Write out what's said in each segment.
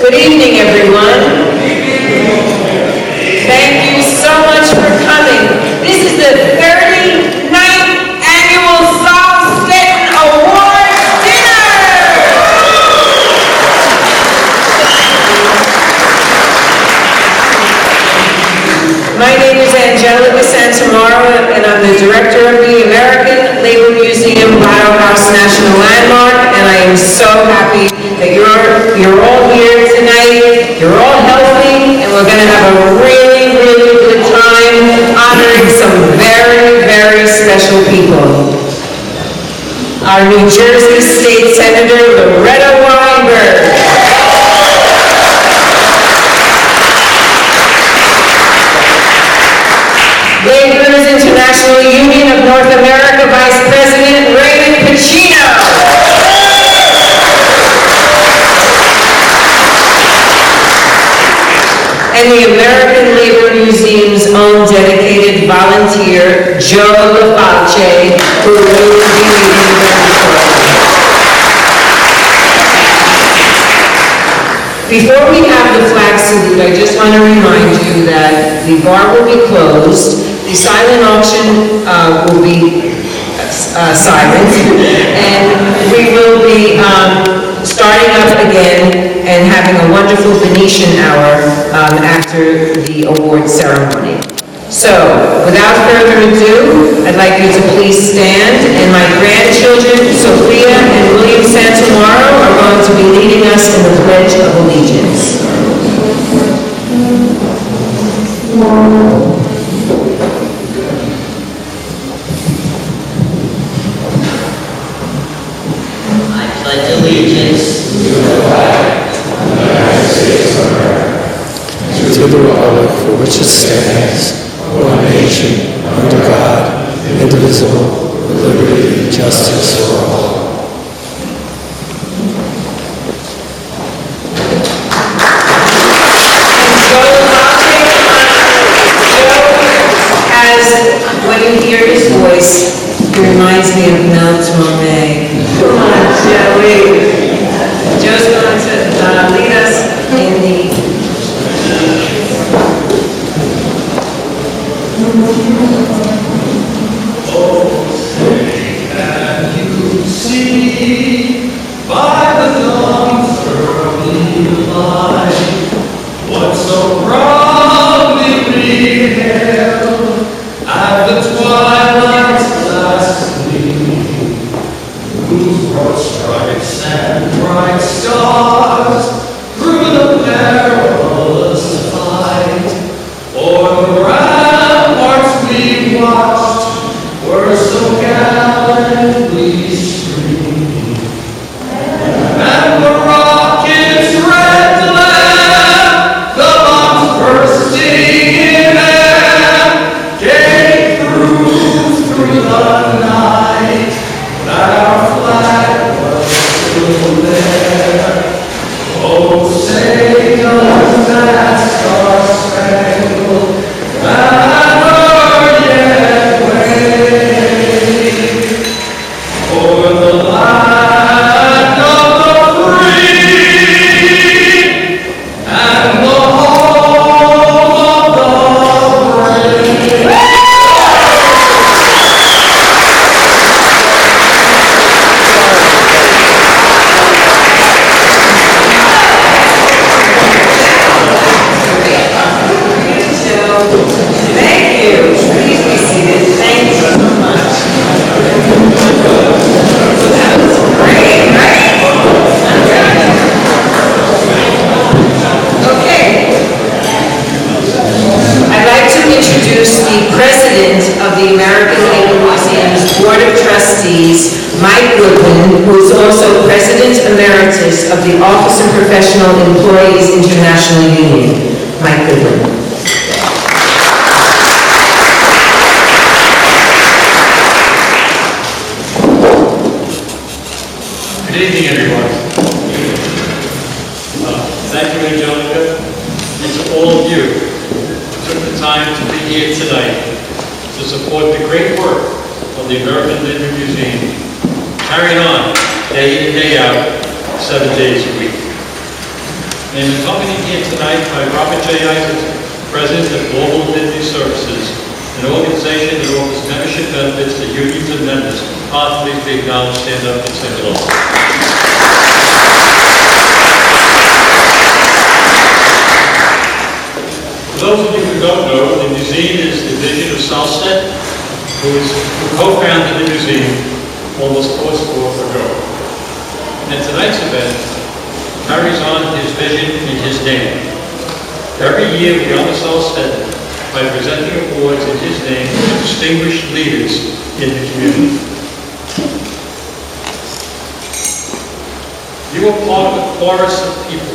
Good evening, everyone. Thank you so much for coming. This is the 39th annual Stetin Awards Dinner. My name is Angelica Santamaro, and I'm the director of the American Labor Museum Bauhaus National Landmark, and I am so happy that you're all here tonight. You're all healthy, and we're going to have a really, really good time honoring some very, very special people. Our New Jersey State Senator, Loretta Weinberg. Laborers International Union of North America Vice President Raymond Pocino. And the American Labor Museum's own dedicated volunteer, LaFalce, who will be leading very shortly. Before we have the flag salute, I just want to remind you that the bar will be closed. The silent auction will be silent, and we will be starting up again and having a wonderful Venetian hour after the award ceremony. So, without further ado, I'd like you to please stand, and my grandchildren, Sophia and William Santamaro, are going to be leading us in the Pledge of Allegiance. I pledge allegiance to the flag of the United States of America, and to the republic for which it stands, one nation, under God, indivisible, with liberty and justice for all. When you hear his voice, it reminds me of Mel Torme. Come on, Joey. Joe's going to lead us in the... Oh, say can you see by the dawn's early light what so proudly we hailed at the twilight's last gleam, whose broad stripes and bright stars through the perilous fight o'er the ramparts we watched were so gallantly streaming, and the rocket's red glare, the bombs bursting in air, came through the night, that our flag was still there. Oh, say does that star-spangled banner yet wave o'er the land of the free and the home of the brave? Thank you. Please be seated. Thank you so much. That was great, right? Okay. I'd like to introduce the president of the American Labor Museum's Board of Trustees, Mike Goodwin, who is also president emeritus of the Office of Professional Employees International Union. Mike Goodwin. Good evening, everyone. Thank you, Angelica, and to all of you who took the time to be here tonight to support the great work of the American Labor Museum, carried on day in, day out, 7 days a week. I am accompanied here tonight by Robert J. Isaacs, President of Global Indemnity Services, an organization that offers membership benefits to unions and members. Please be acknowledged, stand up and say hello. For those of you who don't know, the museum is the vision of Stetin, who co-founded the museum almost 4 years ago. And tonight's event carries on his vision in his name. Every year we honor Stetin by presenting awards in his name to distinguished leaders in the community. You are part of a chorus of people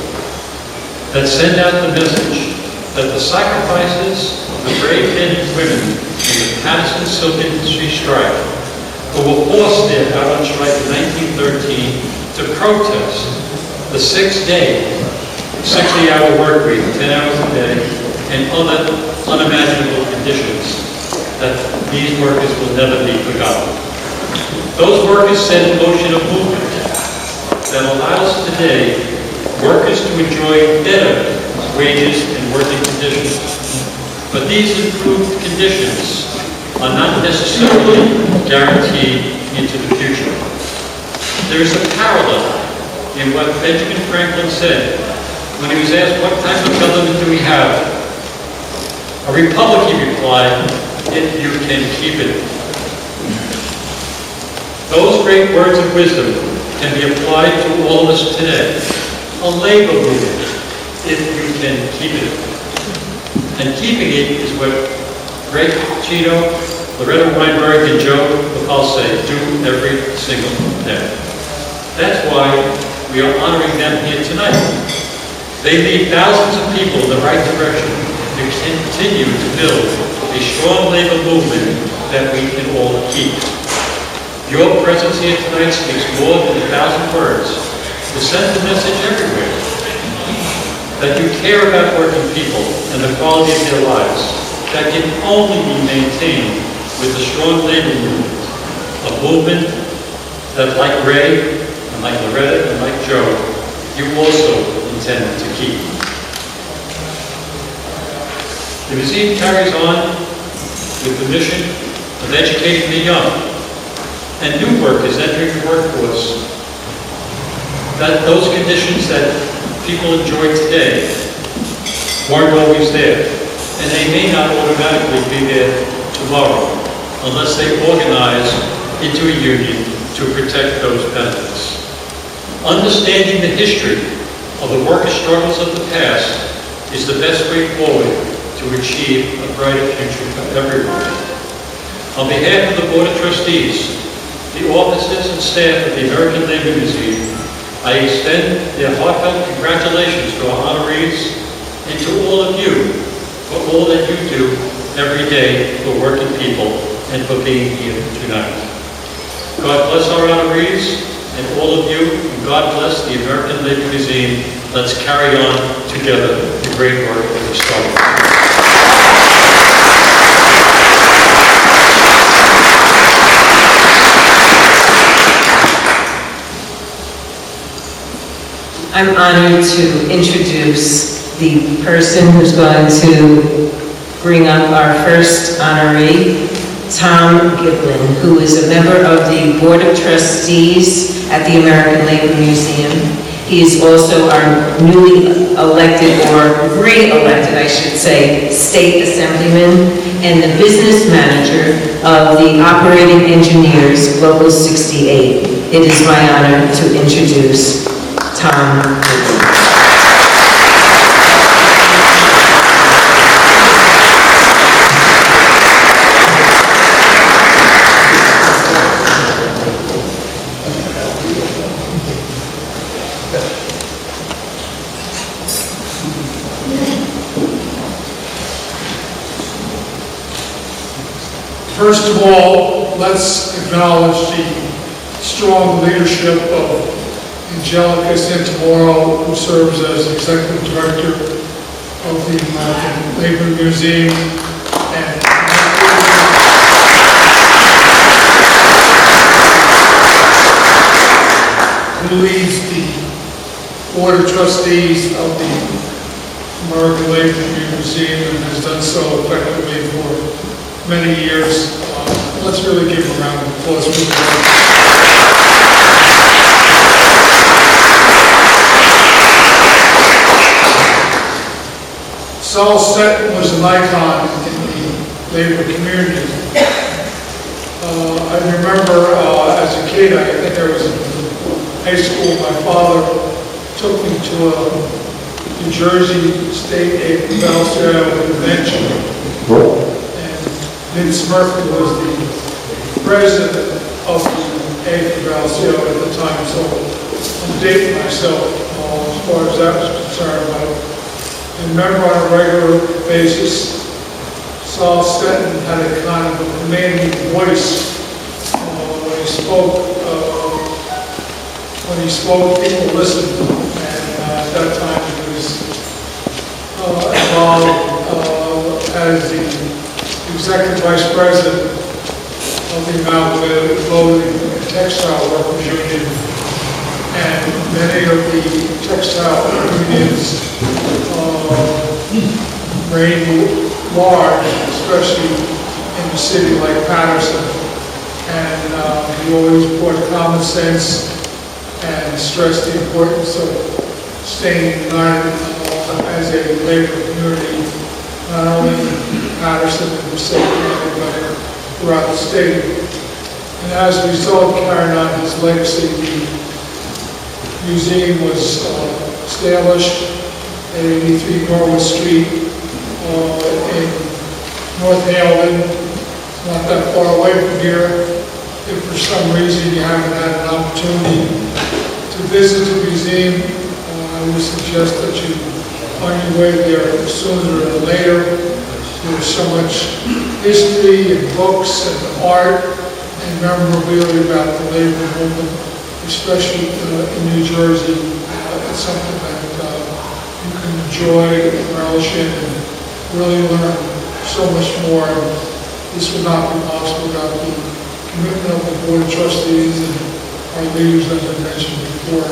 that send out the message that the sacrifices of the brave men and women in the Patterson Silk Industry strike, who were forced there out on strike in 1913 to protest the 6-day, 60-hour work week, 10 hours a day, and other unimaginable conditions that these workers will never be forgotten. Those workers set in motion a movement that allows today workers to enjoy better wages and working conditions. But these improved conditions are not necessarily guaranteed into the future. There is a parallel in what Benjamin Franklin said when he was asked, what type of government do we have? A republic, he replied, if you can keep it. Those great words of wisdom can be applied to all of us today. A labor movement, if you can keep it. And keeping it is what Ray Pocino, Loretta, Weinberg, and LaFalce do every single day. That's why we are honoring them here tonight. They lead thousands of people in the right direction to continue to build a strong labor movement that we can all keep. Your presence here tonight speaks more than 1,000 words to send the message everywhere that you care about working people and the quality of their lives that can only be maintained with a strong labor movement, a movement that, like Ray and like Loretta and like Joe, you also intend to keep. The museum carries on with the mission of educating the young and new workers entering the workforce, that those conditions that people enjoy today weren't always there, and they may not automatically be there tomorrow unless they organize into a union to protect those benefits. Understanding the history of the worker struggles of the past is the best way forward to achieve a brighter future for everyone. On behalf of the Board of Trustees, the officers and staff of the American Labor Museum, I extend their heartfelt congratulations to our honorees and to all of you for all that you do every day for working people and for being here tonight. God bless our honorees and all of you, and God bless the American Labor Museum. Let's carry on together the great work that we started. I'm honored to introduce the person who's going to bring up our first honoree, Tom Giblin, who is a member of the Board of Trustees at the American Labor Museum. He is also our newly elected, or re-elected, I should say, state assemblyman and the business manager of the Operating Engineers Local 68. It is my honor to introduce Tom Giblin. First of all, let's acknowledge the strong leadership of Angelica Santamoro, who serves as Executive Director of the American Labor Museum, and who leads the Board of Trustees of the American Labor Museum and has done so effectively for many years. Let's really give him a round of applause. Saul Stetin was an icon in the labor community. I remember as a kid, I think I was in high school, my father took me to a New Jersey State LaFalce convention. And Vince Murphy was the president of the LaFalce at the time, so I'm dating myself as far as that was concerned. But I remember on a regular basis, Saul Stetin had a kind of a commanding voice when he spoke. When he spoke, people listened, and at that time he was involved as the executive vice president of the Amalgamated Clothing and Textile Workers Union, and many of the textile unions reigned large, especially in a city like Patterson, and he always brought common sense and stressed the importance of staying united as a labor community, not only in Patterson and Stetin, but throughout the state. And as a result, carrying on his legacy, the museum was established at 83 Norwood Street in North Haven, not that far away from here. If for some reason you haven't had an opportunity to visit the museum, I would suggest that you, on your way there sooner than later. There's so much history and books and art and memorabilia about the labor movement, especially in New Jersey. It's something that you can enjoy and relish in and really learn so much more. This would not be possible without the commitment of the Board of Trustees and our leaders, as I mentioned before,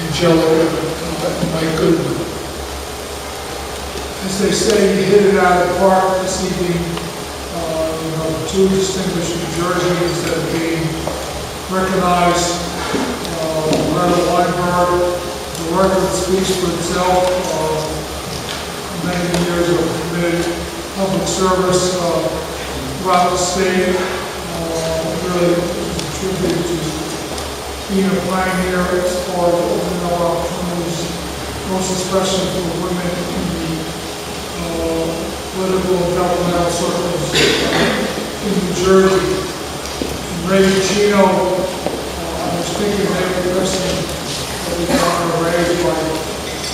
Angelica and Mike Goodman. As they say, you hit it out of the park this evening. Two distinguished New Jerseyans that are being recognized. Loretta Weinberg, the record speaks for itself. Many years of committed public service throughout the state. Really contributed to being a pioneer as far as opening up opportunities, most especially for women in the political and governmental circles in New Jersey. Raymond Pocino, I was thinking of every person that we got raised by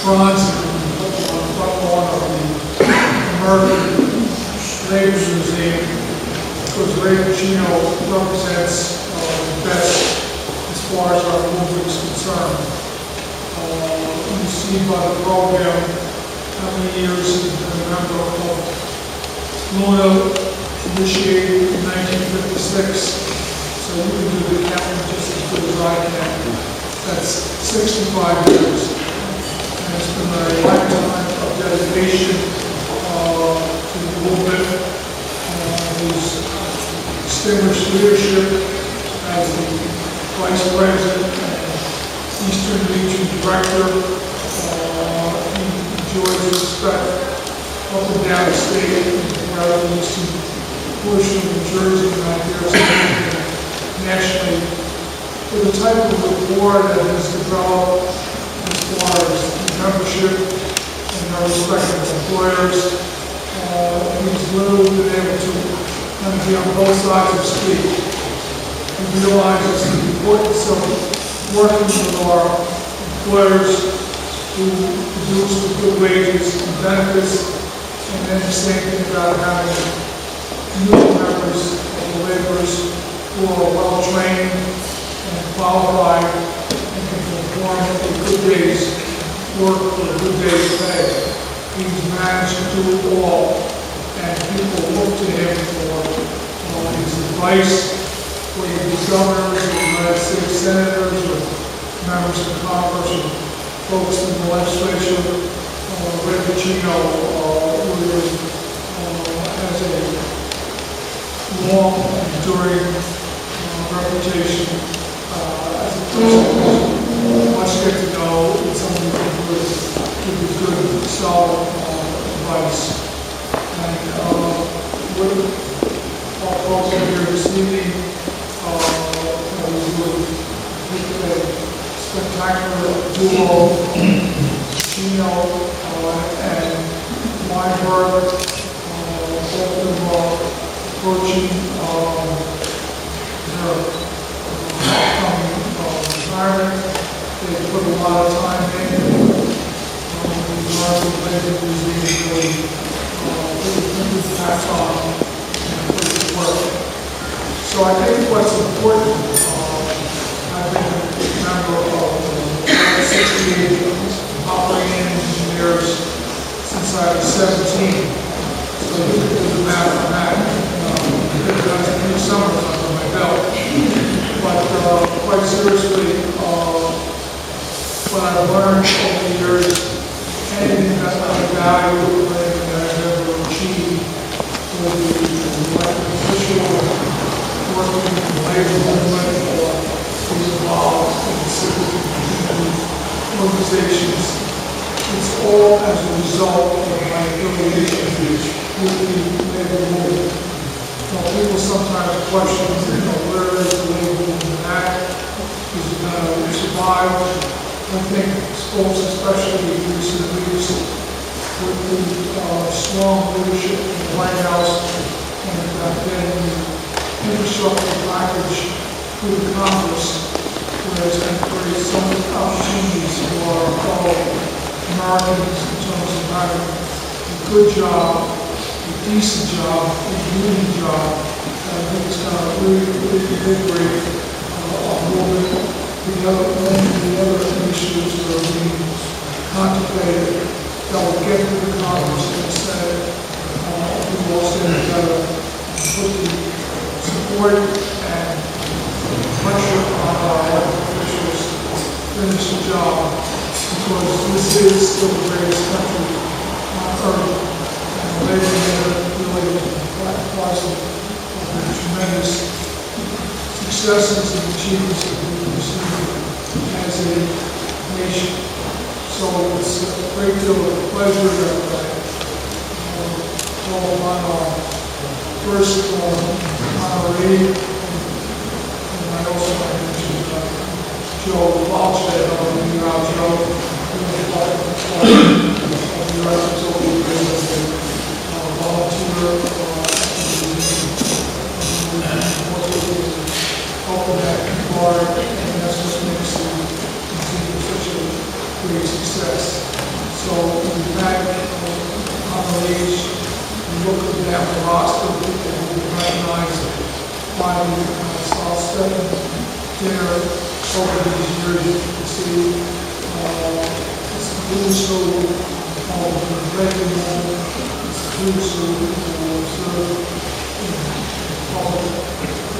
Bronson on the front lawn of the American Labor Museum, because Raymond Pocino represents the best as far as our movement is concerned. You see by the program how many years he's been a member of Luna, initiated in 1956, so you can do the counting just as good as I can. That's 65 years. And it's been a lifetime of dedication to the movement. His distinguished leadership as the Vice President and Eastern Region Director. He enjoys respect up and down the state, rather than eastern portion of New Jersey, and I dare say nationally, for the type of rapport that has developed as far as membership and our respective employers. He's literally been able to kind of be on both sides of the street. He realizes the importance of working with our employers who produce with good wages and benefits, and then the same thing about having new members of the laborers who are well-trained and qualified and can perform a good day's work for a good day's pay. He's managed to do it all, and people look to him for his advice, whether it be governors or United States senators or members of Congress or folks in the legislature, Ray Pocino, who has a long enduring reputation as a person much get to know, and somebody who would give you good, solid advice. And with our folks here this evening, we would think a spectacular duo, Pocino and Weinberg, both of them are approaching their upcoming retirement. They put a lot of time in. Pass on work. So I think what's important, I've been a member of 68 operating engineers since I was 17. So you can do the math on that. I've got a few summers under my belt. But quite seriously, what I've learned over the years, anything that I value, anything that I've ever achieved, will be elected official, working in the labor movement, or being involved in civic organizations. It's all as a result of my affiliation with the labor movement. People sometimes question, where is the labor movement at? Is it going to survive? I think folks, especially recent weeks, with the strong leadership in the White House and getting the infrastructure package through the Congress, where it's going to create so many opportunities for our fellow Americans in terms of having a good job, a decent job, a union job. I think it's going to really invigorate our movement. The other initiatives that are being contemplated that will get to the Congress and the Senate, we will all stand together and put the support and pressure on our elected officials to finish the job, because this is still the greatest country on earth, and the labor movement really applies to the tremendous successes and achievements that we've received as a nation. So it's a great deal of pleasure that call on our first honoree, and I also want to mention Joe LaFalce, Joe, helping that bar, and that's what makes it continue such a great success. So we've had honorees, we look down the roster of people who we recognize by the South Stetin dinner over these years. You can see it's the who's who of the Raymond, it's the who's who serve in public.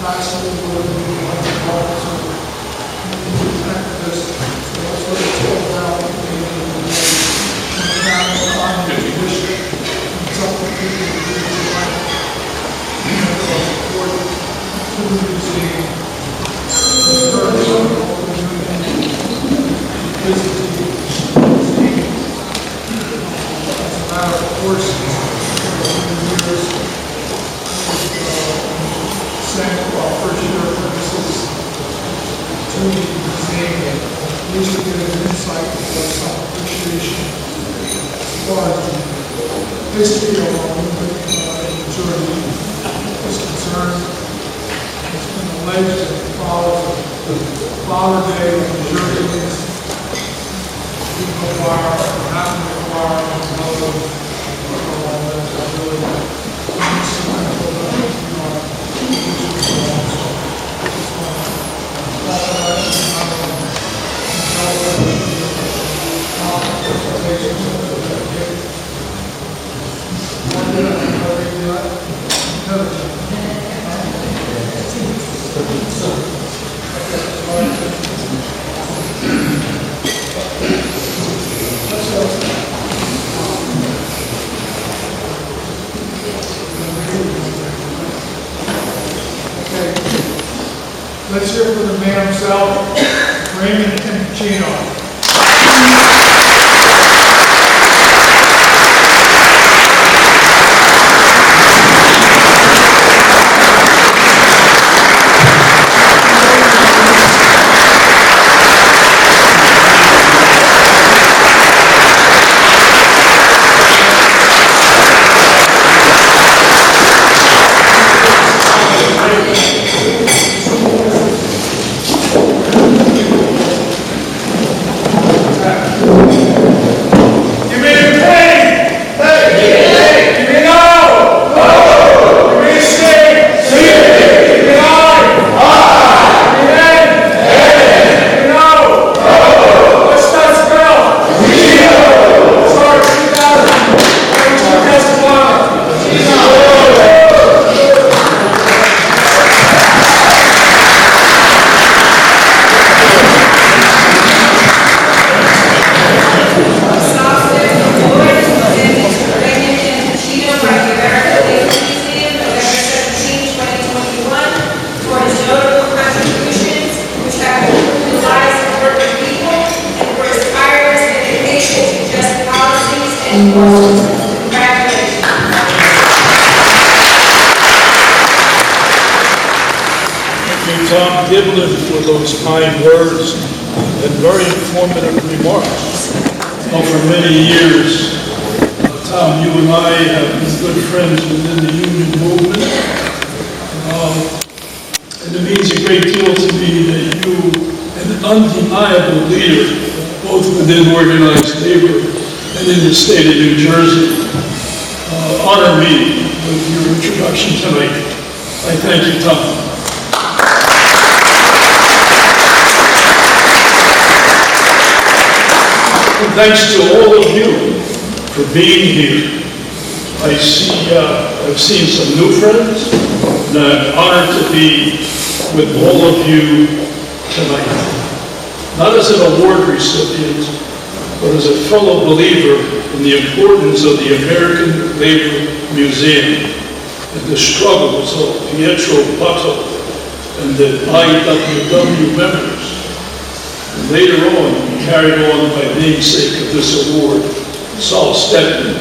That's what we're doing in the office of activists. So that's what it's all about. On the district, it's up to people to do the right. Support to the museum. Encourage some of the community visiting the museum. As a matter of course, for years, sent our first year apprentices to the museum, and we used to get an insight or some appreciation as far as the history of our movement in Germany is concerned. It's been alleged that the Father Day of the Germans didn't require, or not require, another Let's hear from the man himself, Raymond and Pocino. For those kind words and very informative remarks. For many years, Tom, you and I have been good friends within the union movement. And it means a great deal to me that you, an undeniable leader, both within organized labor and in the state of New Jersey, honor me with your introduction tonight. I thank you, Tom. Thanks to all of you for being here. I've seen some new friends, and I'm honored to be with all of you tonight. Not as an award recipient, but as a fellow believer in the importance of the American Labor Museum and the struggles of Pietro Butto and the IWW members. And later on, carried on by namesake of this award, Stetin.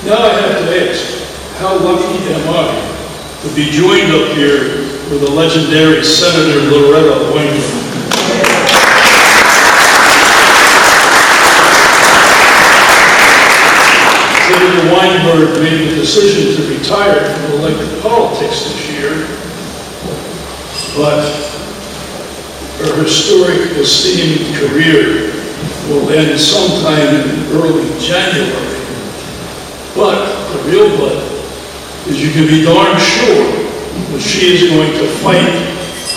Now I have to ask, how lucky am I to be joined up here with the legendary Senator Loretta Weinberg? Senator Weinberg made the decision to retire from elected politics this year, but her historic esteemed career will end sometime in early January. But the real but is you can be darn sure that she is going to fight,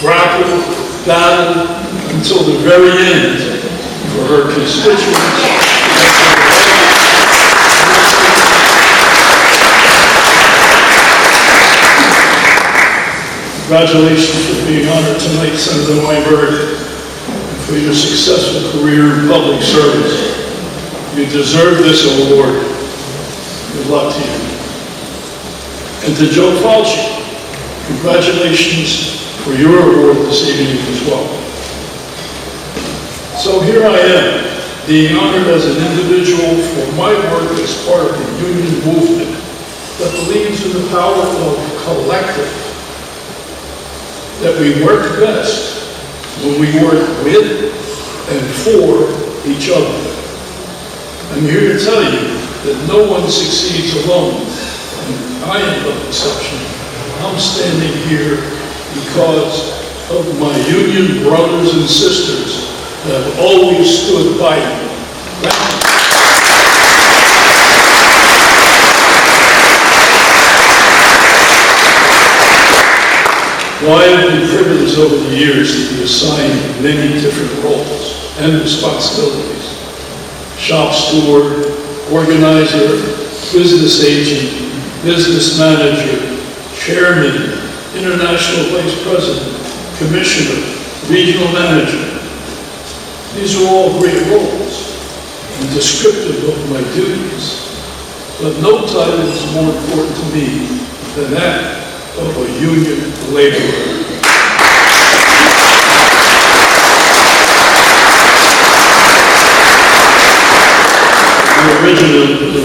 grapple, battle until the very end for her constituents. Congratulations for being honored tonight, Senator Weinberg, and for your successful career in public service. You deserve this award. Good luck to you. And to Joe LaFalce, congratulations for your award this evening as well. So here I am, being honored as an individual for my work as part of the union movement that believes in the power of collective. That we work best when we work with and for each other. I'm here to tell you that no one succeeds alone, and I am no exception. I'm standing here because of my union brothers and sisters that have always stood by me. Thank you. Well, I have been privileged over the years to be assigned many different roles and responsibilities. Shop steward, organizer, business agent, business manager, chairman, international vice president, commissioner, regional manager. These are all great roles and descriptive of my duties. But no title is more important to me than that of a union laborer.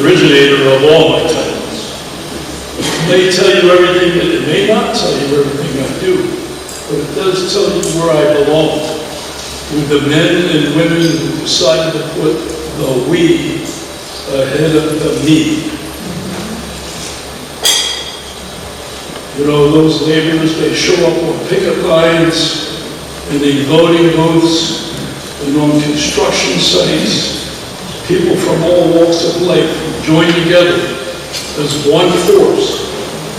originator of all my titles. It may tell you everything, it may not tell you everything I do, but it does tell you where I belong, with the men and women who decided to put the we ahead of the me. You know, those neighbors, they show up on picket lines, and in voting booths, and on construction sites. People from all walks of life join together as one force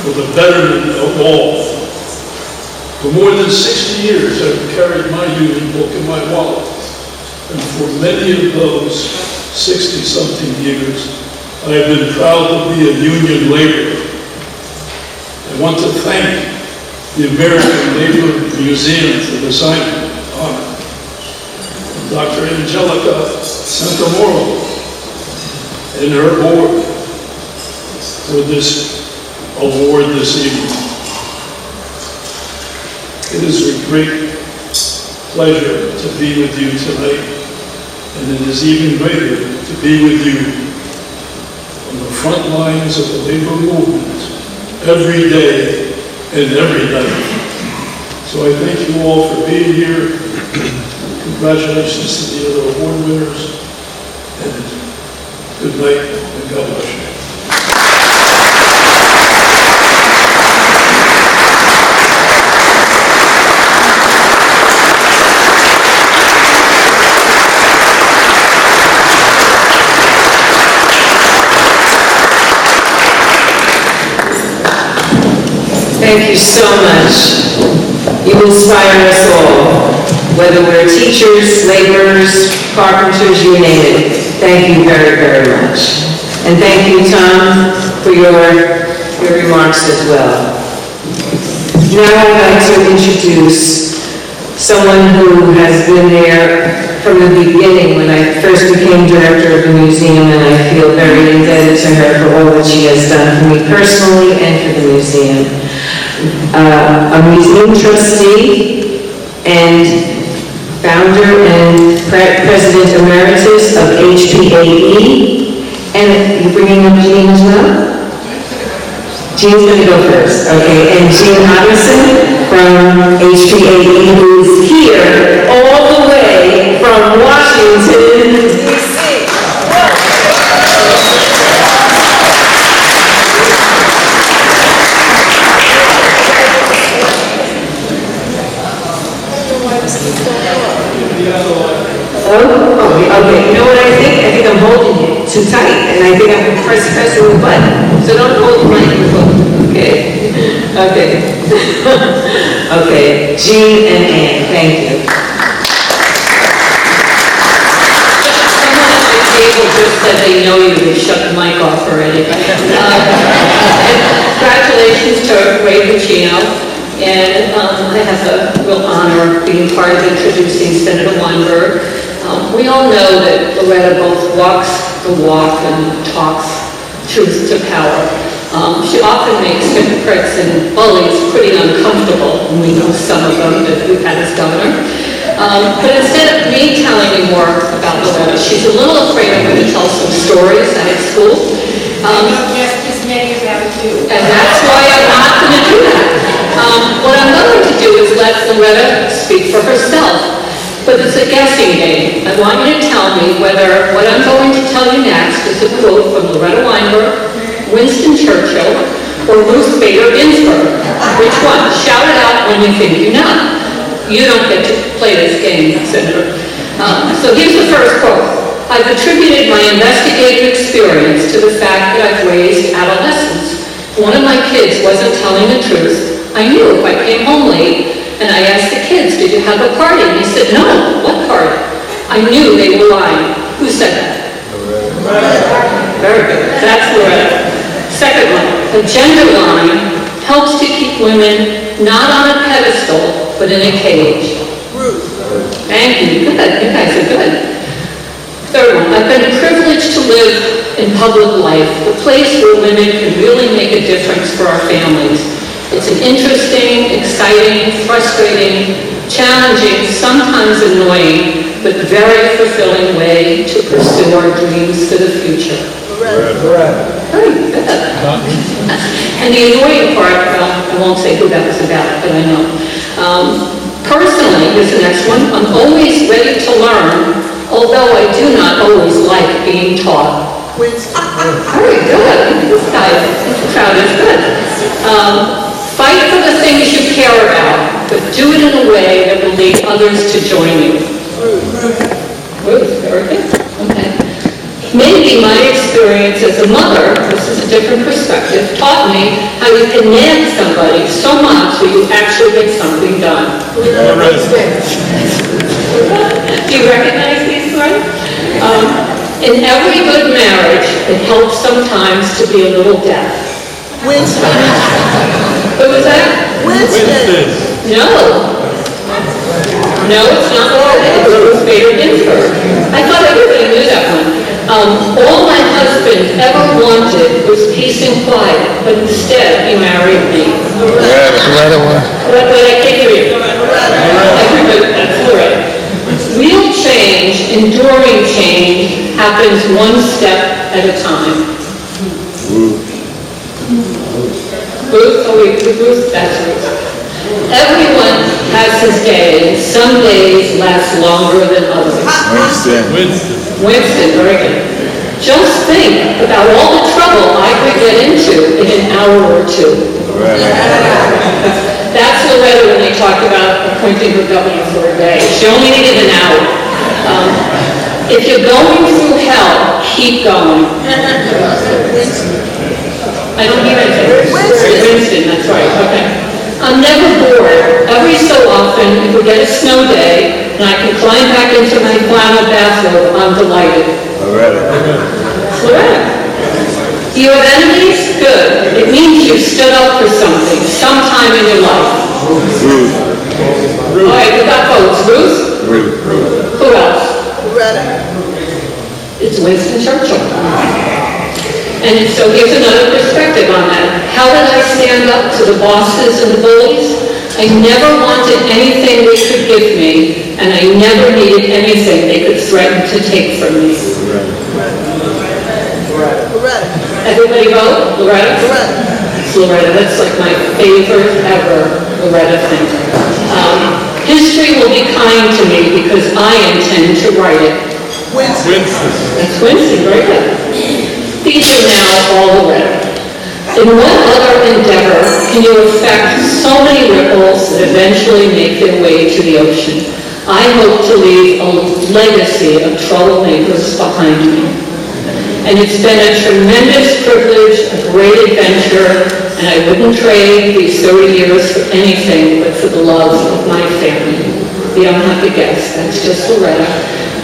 for the betterment of all. For more than 60 years, I've carried my union book in my wallet. And for many of those 60-something years, I have been proud to be a union laborer. I want to thank the American Labor Museum for this honor. Dr. Angelica Santamoro and her board for this award this evening. It is a great pleasure to be with you tonight, and it is even greater to be with you on the front lines of the labor movement every day and every night. So I thank you all for being here. Congratulations to the other award winners, and good night, and God bless you. Thank you so much. You inspire us all, whether we're teachers, laborers, carpenters, you name it. Thank you very, very much. And thank you, Tom, for your remarks as well. Now I'd like to introduce someone who has been there from the beginning when I first became director of the museum, and I feel very indebted to her for all that she has done for me personally and for the museum. A museum trustee and founder and president emeritus of HPAE. And you're bringing up Jean as well? Jean's going to go first, okay? And Jean Otterson from HPAE, who is here all the way from Washington, D.C. Okay, you know what I think? I think I'm holding it too tight, and I think I'm pressing the button. So don't hold the microphone, okay? Okay. Okay, Jean and Ann, thank you. Someone at the table just said they know you, they shut the mic off already. Congratulations to Ray Pocino, and I have the real honor of being part of introducing Senator Weinberg. We all know that Loretta both walks the walk and talks truth to power. She often makes hypocrites and bullies pretty uncomfortable, and we know some of them that we've had as governor. But instead of me telling you more about Loretta, she's a little afraid I'm going to tell some stories at school. Just as many about you. And that's why I'm not going to do that. What I'm going to do is let Loretta speak for herself. But it's a guessing game. I want you to tell me whether what I'm going to tell you next is a quote from Loretta Weinberg, Winston Churchill, or Ruth Bader Ginsburg. Which one? Shout it out when you think you know. You don't get to play this game, Senator. So here's the first quote. I've attributed my investigative experience to the fact that I've raised adolescents. If one of my kids wasn't telling the truth, I knew if I came home late, and I asked the kids, did you have a party? And they said, no. What party? I knew they were lying. Who said that? Loretta. Very good. That's Loretta. Second one. A gender line helps to keep women not on a pedestal, but in a cage. Ruth. Thank you. Good. You guys are good. Third one. I've been privileged to live in public life, the place where women can really make a difference for our families. It's an interesting, exciting, frustrating, challenging, sometimes annoying, but very fulfilling way to pursue our dreams for the future. Very good. And the annoying part, I won't say who that was about, but I know. Personally, here's the next one, I'm always ready to learn, although I do not always like being taught. Very good. This crowd is good. Fight for the things you care about, but do it in a way that will lead others to join you. Ruth, very good. Okay. Maybe my experience as a mother, this is a different perspective, taught me how you can nag somebody so much that you actually get something done. Do you recognize these words? In every good marriage, it helps sometimes to be a little deaf. Winston. Who was that? Winston. No. No, it's not Loretta. It's Ruth Bader Ginsburg. I thought everybody knew that one. All my husband ever wanted was peace and quiet, but instead he married me. Loretta one. What I can't hear you. Everybody, that's Loretta. Real change, enduring change, happens one step at a time. Ruth, oh wait, Ruth, that's Ruth. Everyone has his day, and some days last longer than others. Winston, very good. Just think about all the trouble I could get into in an hour or two. That's Loretta when they talked about appointing her governor for a day. She only needed an hour. If you're going through hell, keep going. I don't hear anything. Winston, that's right, okay. I'm never bored. Every so often, if we get a snow day, and I can climb back into my flannel bathrobe, I'm delighted. Loretta. Do you have enemies? Good. It means you stood up for something, sometime in your life. Ruth. All right, we got votes. Ruth? Ruth. Who else? Loretta. It's Winston Churchill. And so here's another perspective on that. How did I stand up to the bosses and the bullies? I never wanted anything they could give me, and I never needed anything they could threaten to take from me. Loretta. Everybody vote? Loretta? It's Loretta. That's like my favorite ever Loretta thing. History will be kind to me because I intend to write it. Winston. That's Winston, very good. These are now all Loretta. In what other endeavor can you affect so many ripples that eventually make their way to the ocean? I hope to leave a legacy of troublemakers behind me. And it's been a tremendous privilege, a great adventure, and I wouldn't trade these 30 years for anything but for the love of my family. The unhappy guest, that's just Loretta.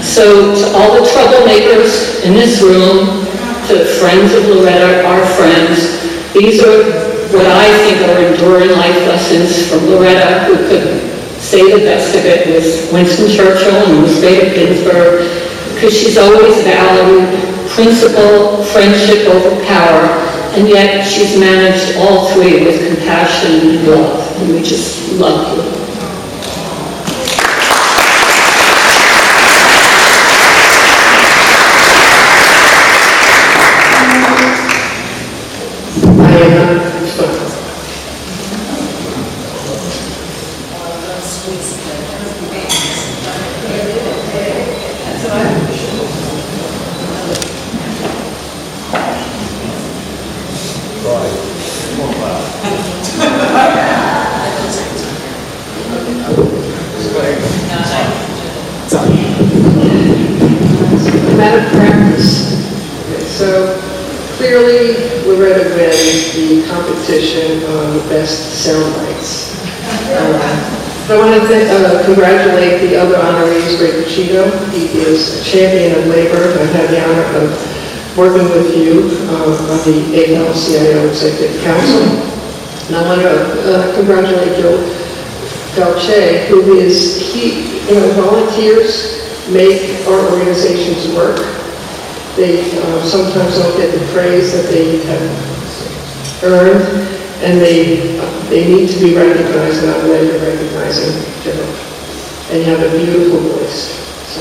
So to all the troublemakers in this room, to the friends of Loretta, our friends, these are what I think are enduring life lessons from Loretta, who could say the best of it with Winston Churchill and Ruth Bader Ginsburg, because she's always valued principle, friendship over power, and yet she's managed all three with compassion and love, and we just love you. Madam Practice. So clearly, Loretta wins the competition on the best sound bites. I want to congratulate the other honorees, Ray Pocino. He is a champion of labor. I've had the honor of working with you on the AFL-CIO Executive Council. And I want to congratulate Joe Falche, who is, volunteers make our organizations work. They sometimes don't get the praise that they have earned, and they need to be recognized, and I'm glad you're recognizing Joe. And you have a beautiful voice. So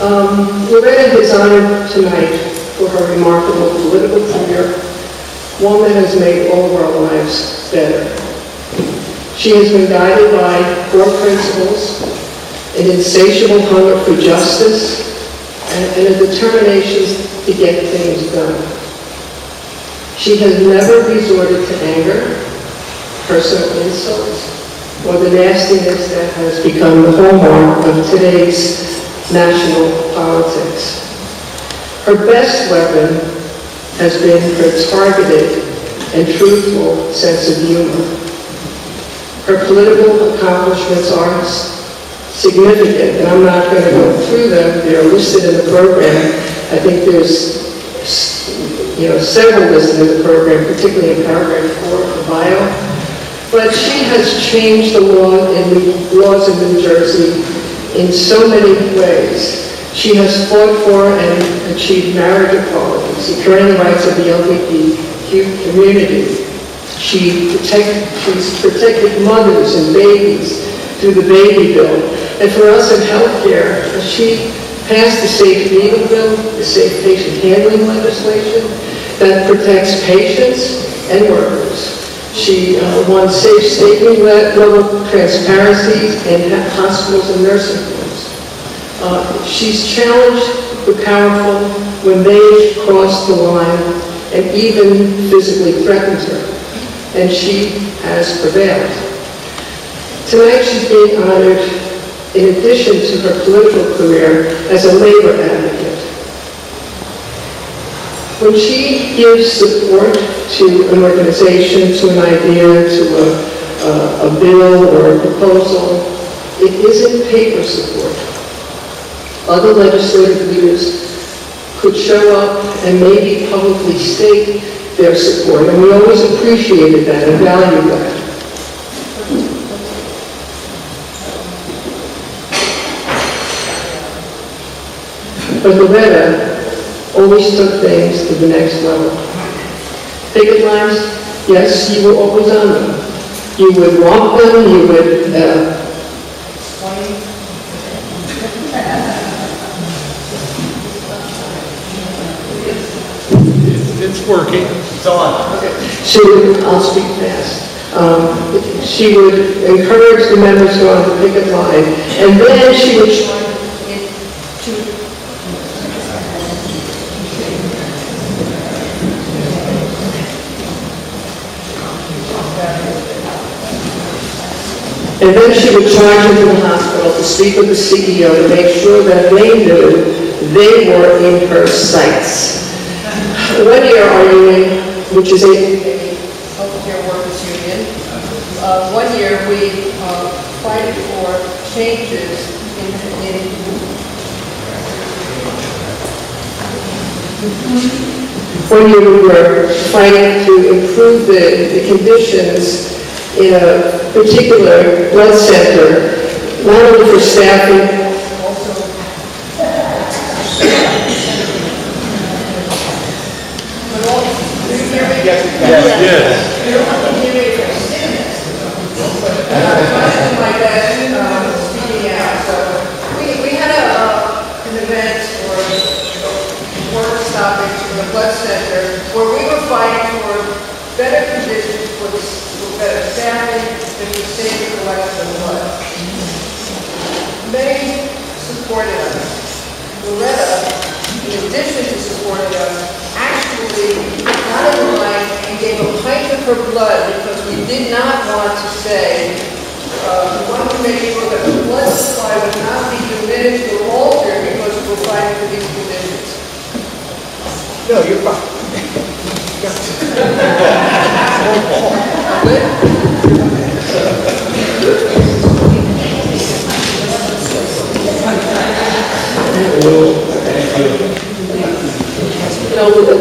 Loretta is honored tonight for her remarkable political career, one that has made all of our lives better. She has been guided by core principles, an insatiable hunger for justice, and a determination to get things done. She has never resorted to anger, personal insults, or the nastiness that has become the hallmark of today's national politics. Her best weapon has been her targeted and truthful sense of humor. Her political accomplishments are significant, and I'm not going to go through them. They're listed in the program. I think there's several listed in the program, particularly in paragraph 4 of the bio. But she has changed the laws in New Jersey in so many ways. She has fought for and achieved marriage equality, securing the rights of the LGBTQ community. She's protected mothers and babies through the baby bill. And for us in healthcare, she passed the Safe Needle Bill, the Safe Patient Handling legislation that protects patients and workers. She won safe statement level transparency in hospitals and nursing homes. She's challenged the powerful when they cross the line and even physically threatened her. And she has prevailed. Tonight she's being honored in addition to her political career as a labor advocate. When she gives support to an organization, to an idea, to a bill or a proposal, it isn't paper support. Other legislative leaders could show up and maybe publicly state their support, and we always appreciated that and valued that. But Loretta always took things to the next level. Picket lines, yes, you were always on them. You would walk them, you would It's working. It's on. She would, I'll speak fast. She would encourage the members to go on the picket line, and then she would try into the hospital to speak with the CEO to make sure that they knew they were in her sights. 1 year are you in, which is a healthcare workers union. 1 year we fighted for changes in 1 year we were fighting to improve the conditions in a particular blood center, not only for staffing, Loretta, in addition to supporting us, actually got in line and gave a pint of her blood because we did not want to say, we wanted to make sure that the blood supply would not be diminished or altered because we were fighting for these conditions. No, you're fine.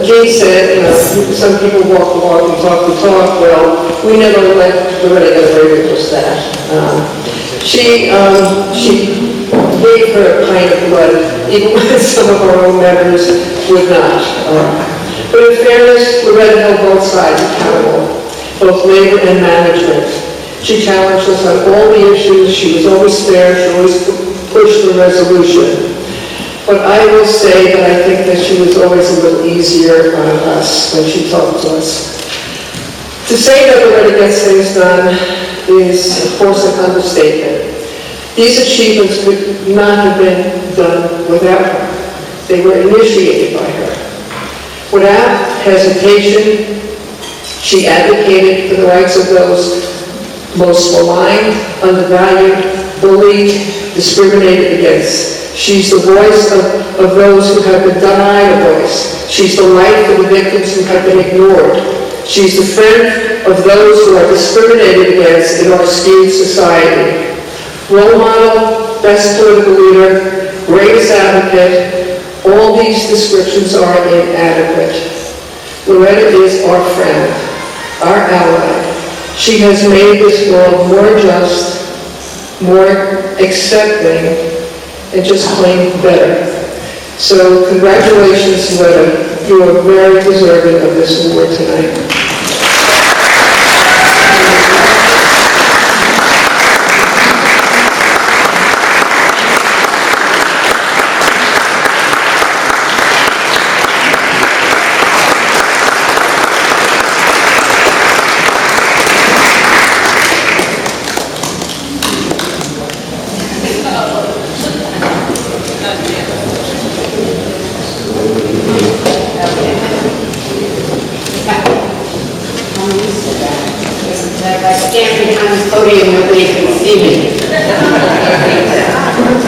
Jay said, some people walk the walk and talk the talk. Well, we never let Loretta get away with just that. She gave her a pint of blood, even when some of our own members would not. But in fairness, Loretta held both sides accountable, both labor and management. She challenged us on all the issues. She was always fair. She always pushed the resolution. But I will say that I think that she was always a little easier on us when she talked to us. To say that Loretta gets things done is, of course, an understatement. These achievements would not have been done without her. They were initiated by her. Without hesitation, she advocated for the rights of those most maligned, undervalued, bullied, discriminated against. She's the voice of those who have been denied a voice. She's the light for the victims who have been ignored. She's the friend of those who are discriminated against in our skewed society. Role model, best political leader, greatest advocate, all these descriptions are inadequate. Loretta is our friend, our ally. She has made this world more just, more accepting, and just plain better. So congratulations, Loretta. You are very deserving of this award tonight.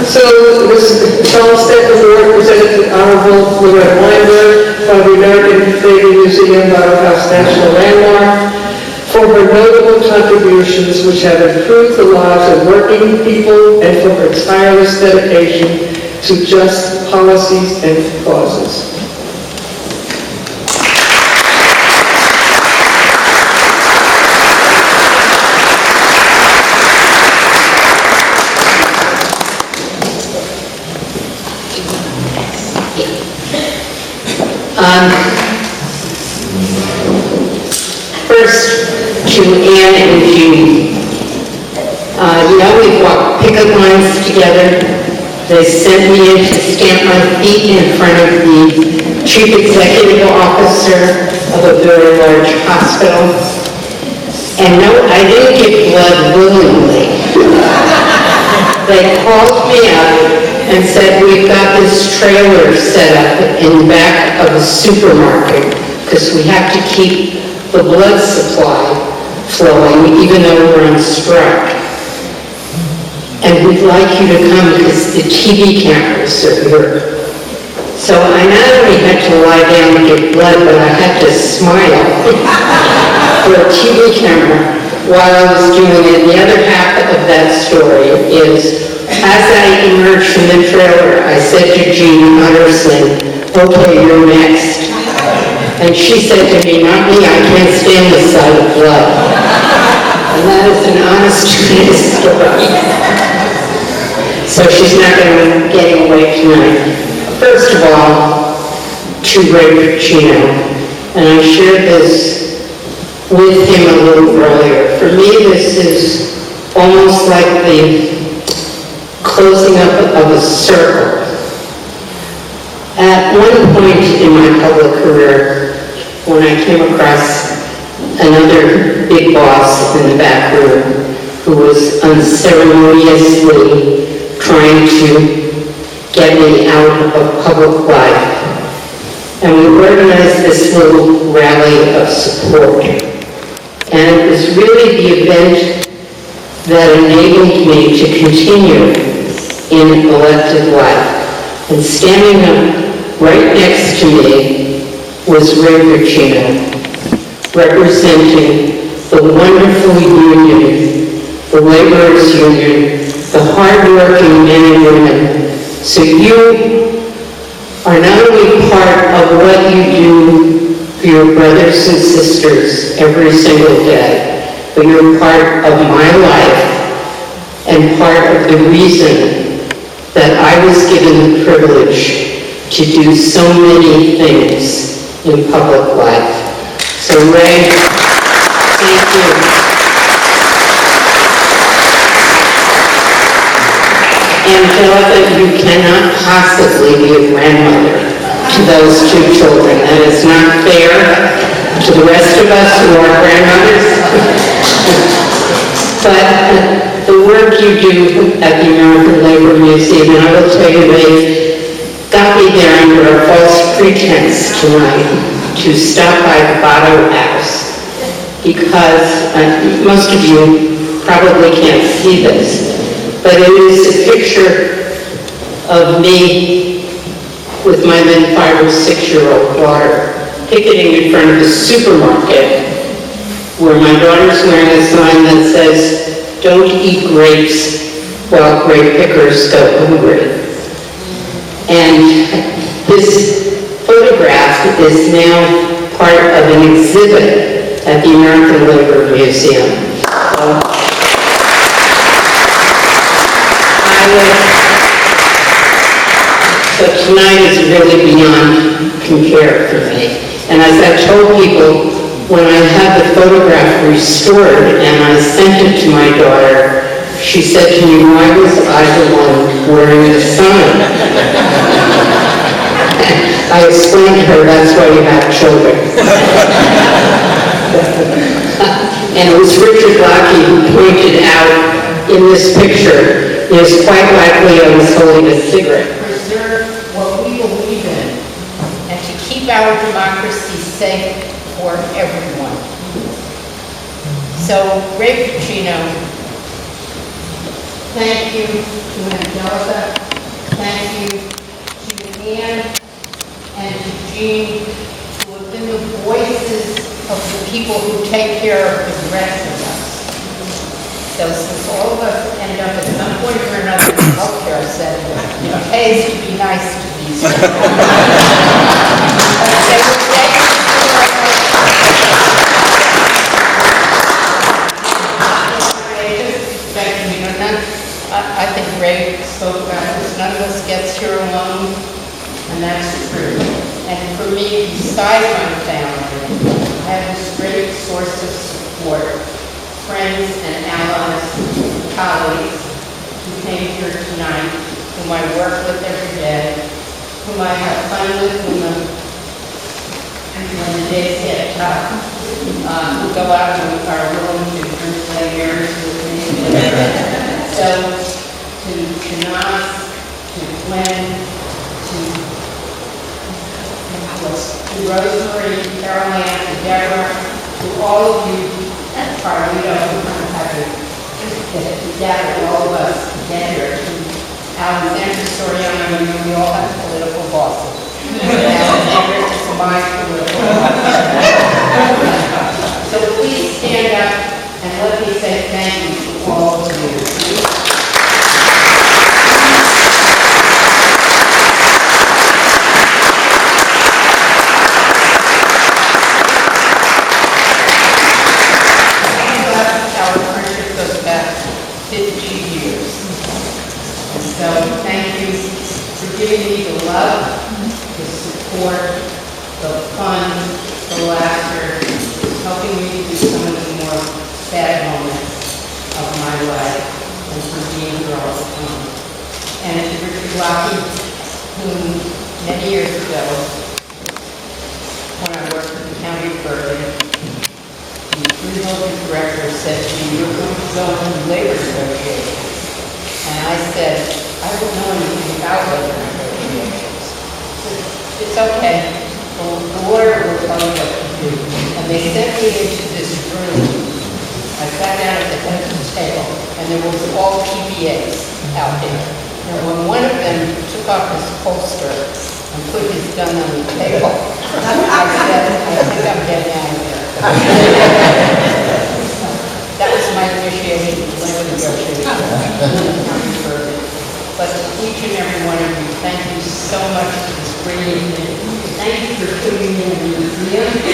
So this Charles Stetin Award presented to Honorable Loretta Weinberg from the American Navy Museum, LaFalce National Landmark, for her notable contributions which have improved the lives of working people and for her tireless dedication to just policies and causes. First, to Ann and Judy. We've walked picket lines together. They sent me in to stamp my feet in front of the chief executive officer of a very large hospital. And no, I didn't give blood willingly. They called me up and said, we've got this trailer set up in the back of a supermarket because we have to keep the blood supply flowing even though we're on strike. And we'd like you to come because the TV cameras are here. So I not only had to lie down and get blood, but I had to smile for a TV camera while I was doing it. The other half of that story is, as I emerged from the trailer, I said to Jean Utterson, okay, you're next. And she said to me, not me, I can't stand the sight of blood. And that is an honest story. So she's not going to get away tonight. First of all, to Ray Pocino, and I shared this with him a little earlier. For me, this is almost like the closing up of a circle. At one point in my public career, when I came across another big boss in the back room who was unceremoniously trying to get me out of public life. And we organized this little rally of support. And it was really the event that enabled me to continue in elected life. And standing up right next to me was Ray Pocino, representing the wonderful union, the laborers' union, the hard-working men and women. So you are not only part of what you do for your brothers and sisters every single day, but you're part of my life and part of the reason that I was given the privilege to do so many things in public life. So Ray, thank you. Angelica, you cannot possibly be a grandmother to those two children. That is not fair to the rest of us who are grandmothers. But the work you do at the American Labor Museum, and I will tell you, they got me there under a false pretense tonight to stop by the Botto House, because most of you probably can't see this, but it is a picture of me with my then 5 or 6-year-old daughter picketing in front of the supermarket, where my daughter's wearing a sign that says, "Don't eat grapes while grape pickers go hungry." And this photograph is now part of an exhibit at the American Labor Museum. So tonight is really beyond compare for me. And as I told people, when I had the photograph restored and I sent it to my daughter, she said to me, "Why was I the one wearing the sign?" I explained to her, that's why you have children. And it was Richard Locke who pointed out in this picture, it is quite likely I was holding a cigarette. Preserve what we believe in and to keep our democracy safe for everyone. So, Ray Pocino, thank you to Angelica, thank you to Ann and to Jean, who have been the voices of the people who take care of the rest of us. So since all of us end up at some point or another in the healthcare setting, it pays to be nice to these people. I think Ray spoke about this. None of us gets here alone, and that's true. And for me, beside my family, I have this great source of support, friends and allies, colleagues who came here tonight, whom I work with every day, whom I have fun with when the days get tough, who go out and are willing to drink beers with me. So, to Nas, to Glenn, to Rosemary, to Caroline, to Deborah, to all of you, Carlito, I'm happy to gather all of us together, to Alexander Soriano, we all have political bosses. Alexander is my political boss. So please stand up and let me say thank you to all of you. So thank you for giving me the love, the support, the fun, the laughter, helping me through some of the more sad moments of my life, and for being here all the time. And to Richard Locke, whom many years ago, when I worked at the county of Berkeley, the freeholding director said to me, "You're going to go into labor negotiations." And I said, "I don't know anything about labor negotiations." It's okay. The lawyer will tell you what to do. And they sent me into this room. I sat down at the head of the table, and there was all PBAs out there. And when one of them took off his holster and put his gun on the table, I said, "I think I'm getting out of here." That was my initiation to labor negotiations. But each and every one of you, thank you so much for this great evening. Thank you for putting me in the museum. Thank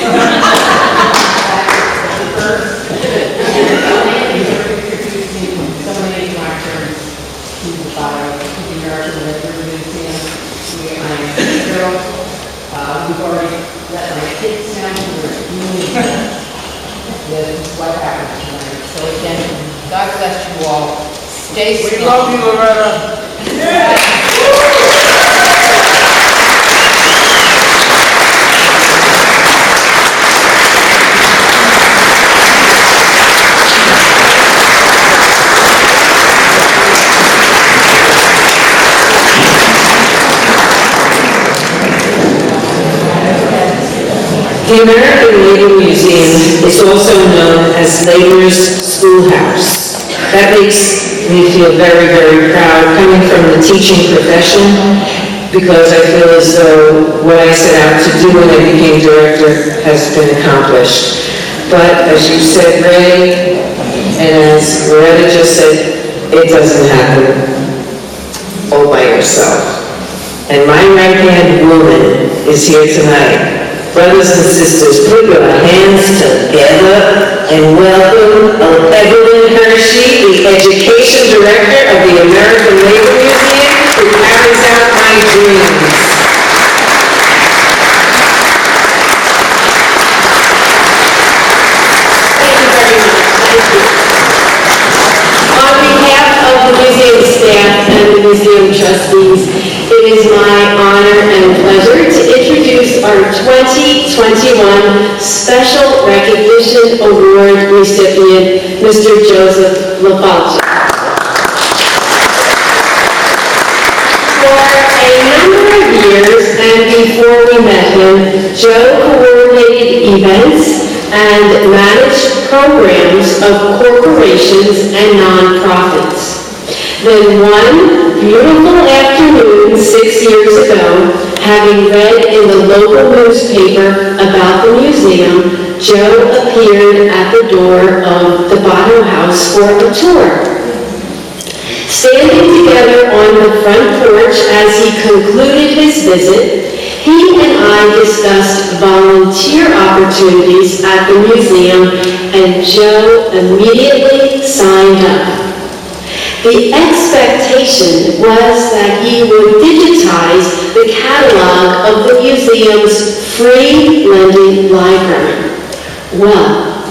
you for introducing so many of my friends to the American Labor Museum. I'm thrilled. We've already let my kids know we're doing with what happened tonight. So again, God bless you all. Stay strong. We love you, Loretta. The American Labor Museum is also known as Labor's Schoolhouse. That makes me feel very, very proud coming from the teaching profession, because I feel as though what I set out to do when I became director has been accomplished. But as you said, Ray, and as Loretta just said, it doesn't happen all by yourself. And my right-hand woman is here tonight. Brothers and sisters, put your hands together and welcome Evelyn Hershey, the Education Director of the American Labor Museum, who carries out my dreams. Thank you very much. Thank you. On behalf of the museum staff and the museum trustees, it is my honor and pleasure to introduce our 2021 Special Recognition Award recipient, Mr. Joseph LaFalce. For a number of years and before we met him, Joe coordinated events and managed programs of corporations and nonprofits. Then one beautiful afternoon 6 years ago, having read in the local newspaper about the museum, Joe appeared at the door of the Bottom House for a tour. Standing together on the front porch as he concluded his visit, he and I discussed volunteer opportunities at the museum, and Joe immediately signed up. The expectation was that he would digitize the catalog of the museum's free lending library. Well,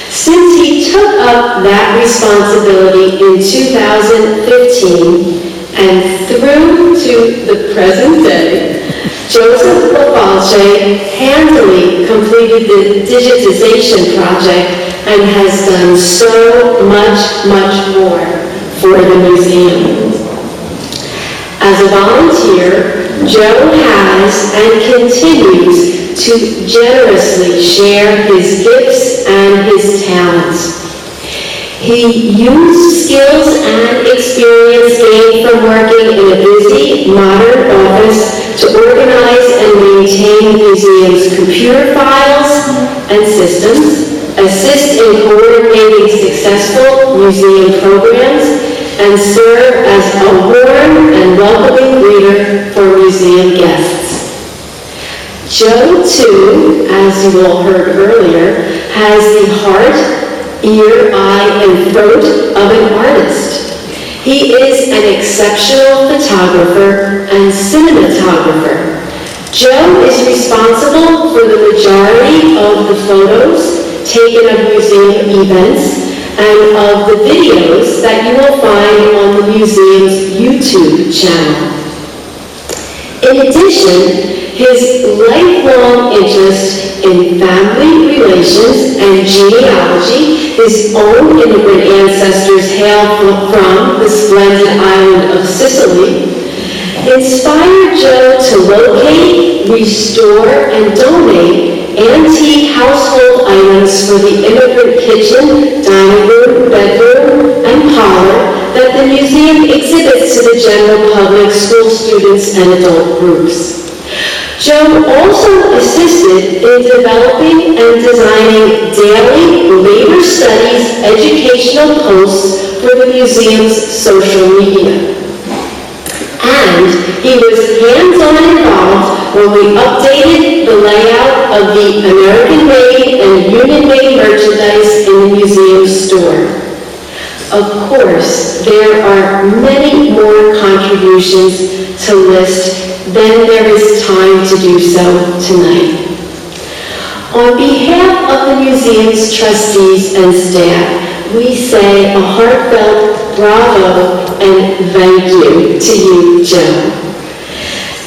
since he took up that responsibility in 2015 and through to the present day, Joseph LaFalce handily completed the digitization project and has done so much more for the museum. As a volunteer, Joe has and continues to generously share his gifts and his talents. He used skills and experience gained from working in a busy, modern office to organize and maintain the museum's computer files and systems, assist in coordinating successful museum programs, and serve as a warm and welcoming greeter for museum guests. Joe, too, as you all heard earlier, has the heart, ear, eye, and throat of an artist. He is an exceptional photographer and cinematographer. Joe is responsible for the majority of the photos taken of museum events and of the videos that you will find on the museum's YouTube channel. In addition, his lifelong interest in family relations and genealogy, his own immigrant ancestors hail from the splendid island of Sicily, inspired Joe to locate, restore, and donate antique household items for the immigrant kitchen, dining room, bedroom, and parlor that the museum exhibits to the general public, school students, and adult groups. Joe also assisted in developing and designing daily labor studies educational posts for the museum's social media. And he was hands-on involved when we updated the layout of the American-made and Union-made merchandise in the museum store. Of course, there are many more contributions to list than there is time to do so tonight. On behalf of the museum's trustees and staff, we say a heartfelt bravo, and thank you to you, Joe.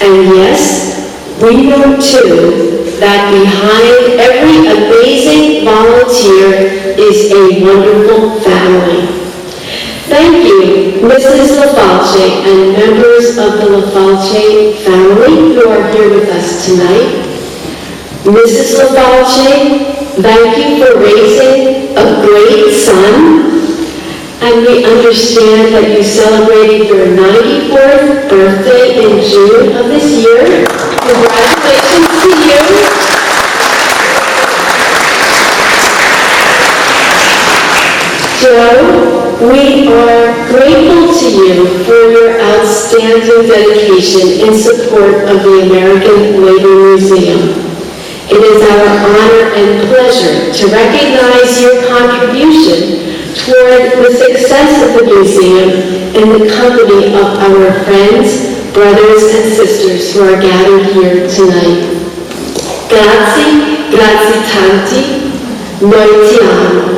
And yes, we know too that behind every amazing volunteer is a wonderful family. Thank you, Mrs. LaFalce and members of the LaFalce family who are here with us tonight. Mrs. LaFalce, thank you for raising a great son. And we understand that you celebrated your 94th birthday in June of this year. Congratulations to you. Joe, we are grateful to you for your outstanding dedication in support of the American Labor Museum. It is our honor and pleasure to recognize your contribution toward the success of the museum in the company of our friends, brothers, and sisters who are gathered here tonight. Grazie, grazie tanti, noi ti amo.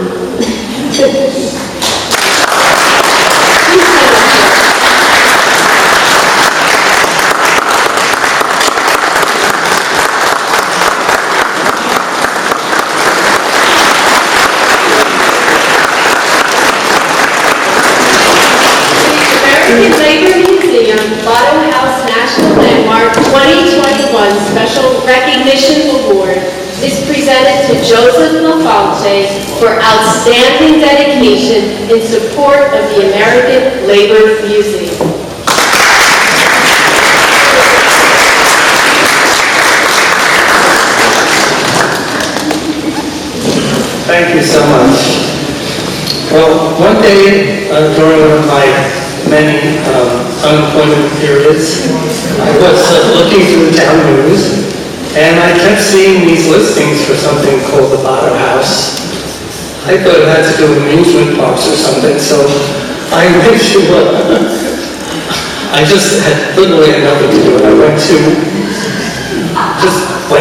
Labor Museum Bottom House National Landmark 2021 Special Recognition Award is presented to Joseph LaFalce for outstanding dedication in support of the American Labor Museum. Thank you so much. Well, one day during one of my many unemployment periods, I was looking through the town news, and I kept seeing these listings for something called the Bottom House. I thought it had to do with amusement parks or something, so I went to, I just had literally had nothing to do, and I went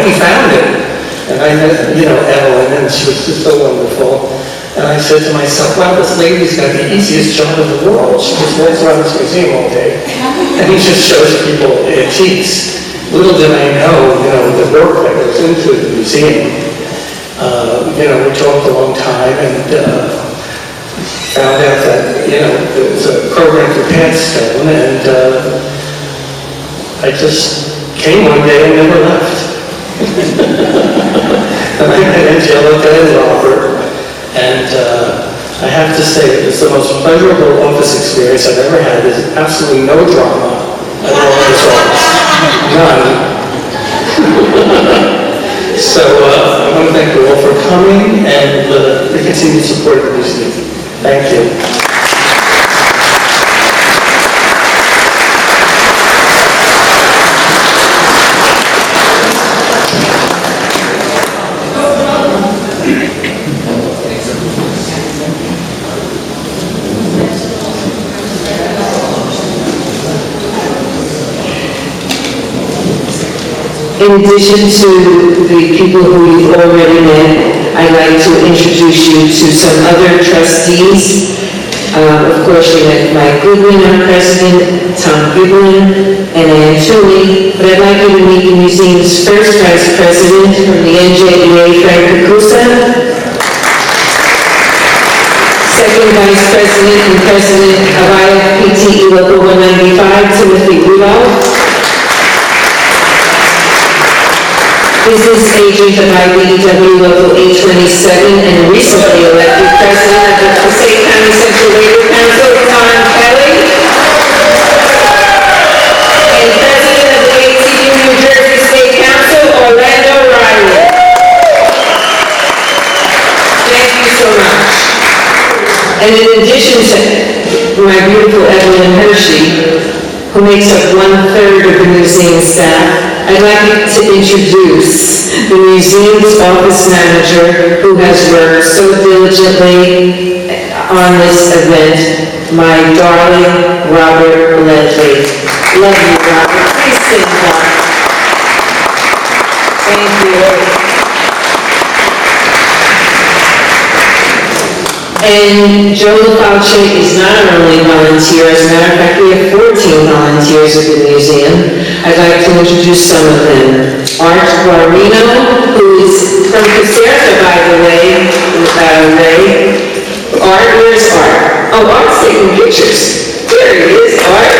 and found it. And I met, Evelyn, and she was just so wonderful. And I said to myself, wow, this lady's got the easiest job in the world. She just walks around this museum all day, and he just shows people antiques. Little did I know, the work that goes into the museum. We talked a long time and found out that, there was a program for Padstone, and I just came one day and never left. And I met Angelica and Robert. And I have to say, it was the most pleasurable office experience I've ever had. There's absolutely no drama at all in this office. None. So I want to thank you all for coming and the continued support of the museum. Thank you. In addition to the people who you've already met, I'd like to introduce you to some other trustees. Of course, you met Mike Goodwin, our president, Tom Giblin, and Ann Tooley, but I'd like you to meet the museum's first vice president from the NJDA, Frank Kakusa, second vice president and president of IFPTE Local 195, Timothy Rudolph, business agent of IBEW Local 827 and recently elected president of the Passaic County Central Labor Council, Tom Kelly, and president of the ATU New Jersey State Council, Orlando Riley. Thank you so much. And in addition to my beautiful Evelyn Hershey, who makes up 1/3 of the museum staff, I'd like to introduce the museum's office manager who has worked so diligently on this event, my darling Robert Ledley. Love you, Robert. Please stand up. Thank you. And Joe LaFalce is not our only volunteer. As a matter of fact, we have 14 volunteers at the museum. I'd like to introduce some of them. Art Guarino, who is from Caserta, by the way, Ray. Art, where's Art? Oh, Art's taking pictures. There he is, Art.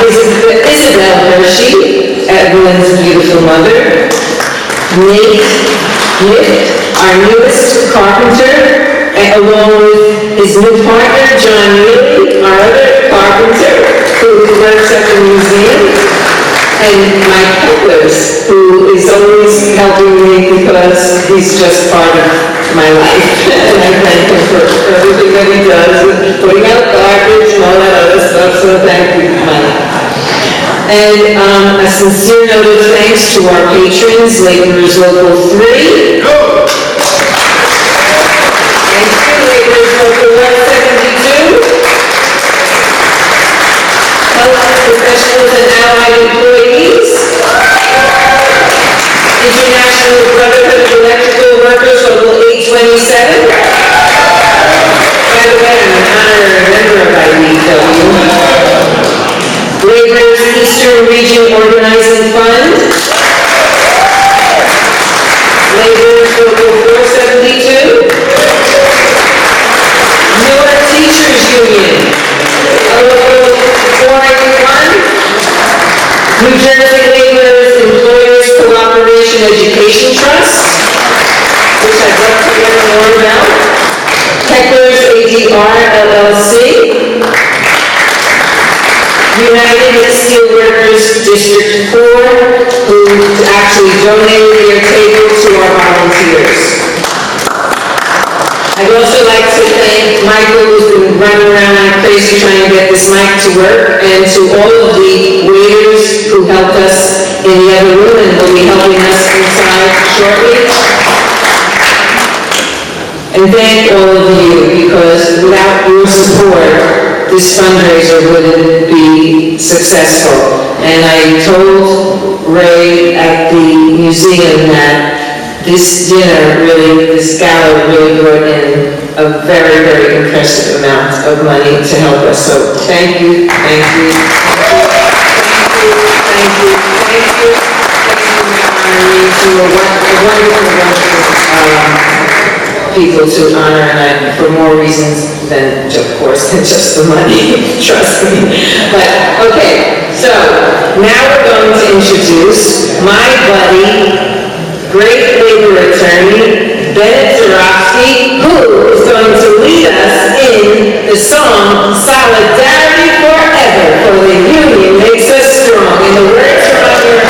Isabel Hershey, Evelyn's beautiful mother. Nate, our newest carpenter, along with his new partner, John Neely, our other carpenter, who works at the museum, and Mike Peppers, who is always helping me because he's just part of my life. And I thank him for everything that he does, putting out garbage and all that other stuff, so thank you, Mike. And a sincere note of thanks to our patrons, Laborers Local 3. Go! Thank you, Laborers Local 172. Health professionals and allied employees. International Brotherhood of Electrical Workers Local 827. By the way, I'm an honorary member of IBW. Laborers Eastern Region Organizing Fund. Laborers Local 472. Newark Teachers Union. Local 481. New Jersey Laborers Employers Cooperation Education Trust, which I'd love to learn more about. Heckler's ADR LLC. United Steelworkers District 4, who actually donated their table to our volunteers. I'd also like to thank Michael, who's been running around like crazy trying to get this mic to work, and to all of the waiters who helped us in the other room and will be helping us inside shortly. And thank all of you, because without your support, this fundraiser wouldn't be successful. And I told Ray at the museum that this dinner really, this gala really brought in a very, very impressive amount of money to help us. So thank you, thank you, thank you, thank you, thank you, wonderful people to honor, and for more reasons than, of course, than just the money, trust me. But, okay, so now we're going to introduce my buddy, great labor attorney, Bennett Zarofsky, who is going to lead us in the song Solidarity Forever, for the union makes us strong. In the words from your